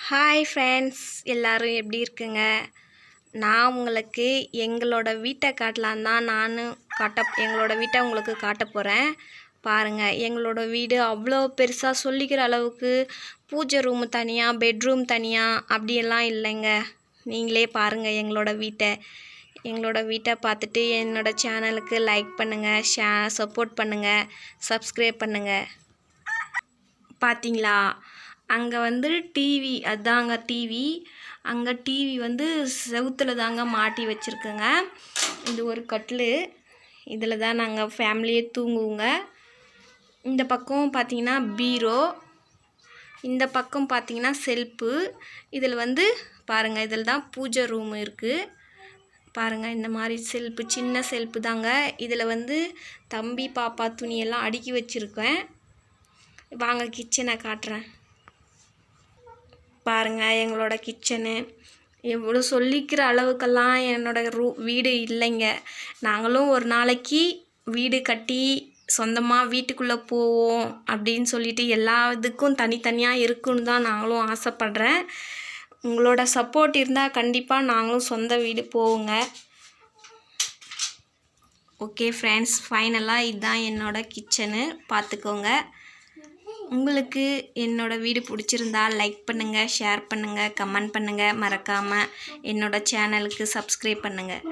Hi friends, எல்லோரும் எப்படி இருக்குங்க? நான் உங்களுக்கு எங்களோட வீட்டை காட்டலான் தான் எங்களோட வீட்டை உங்களுக்கு காட்ட போகிறேன். பாருங்கள், எங்களோட வீடு அவ்வளோ பெருசாக சொல்லிக்கிற அளவுக்கு பூஜை ரூம் தனியாக, பெட்ரூம் தனியாக அப்படியெல்லாம் இல்லைங்க. நீங்களே பாருங்கள் எங்களோட வீட்டை பார்த்துட்டு என்னோடய சேனலுக்கு லைக் பண்ணுங்கள், சப்போர்ட் பண்ணுங்கள், சப்ஸ்கிரைப் பண்ணுங்கள். பார்த்தீங்களா, அங்கே டிவி, அதாங்க டிவி. அங்கே டிவி செவுத்தில் தாங்க மாட்டி வச்சுருக்குங்க. இது ஒரு கட்டில், இதில் தான் நாங்கள் ஃபேமிலியே தூங்குவோங்க. இந்த பக்கம் பார்த்திங்கன்னா பீரோ, இந்த பக்கம் பார்த்திங்கன்னா செல்ஃபு. இதில் பாருங்கள், இதில் தான் பூஜை ரூம் இருக்குது. பாருங்கள், இந்த மாதிரி செல்ஃபு, சின்ன செல்ஃபு தாங்க. இதில் தம்பி பாப்பா துணியெல்லாம் அடுக்கி வச்சுருக்கேன். வாங்க கிச்சனை காட்டுறேன். பாருங்கள், எங்களோட கிச்சனு எவ்வளோ சொல்லிக்கிற அளவுக்கெல்லாம் வீடு இல்லைங்க. நாங்களும் ஒரு நாளைக்கு வீடு கட்டி சொந்தமாக வீட்டுக்குள்ளே போவோம் அப்படின்னு சொல்லிட்டு எல்லா இதுக்கும் தனித்தனியாக இருக்குன்னு தான் நாங்களும் ஆசைப்பட்றேன். உங்களோட சப்போர்ட் இருந்தால் கண்டிப்பாக நாங்களும் சொந்த வீடு போவோங்க. ஓகே ஃப்ரெண்ட்ஸ், ஃபைனலாக இதுதான் என்னோடய கிச்சனு, பார்த்துக்கோங்க. உங்களுக்கு என்னோடய வீடு பிடிச்சிருந்தா லைக் பண்ணுங்கள், ஷேர் பண்ணுங்கள், கமெண்ட் பண்ணுங்கள். மறக்காமல் என்னோடய சேனலுக்கு சப்ஸ்கிரைப் பண்ணுங்கள்.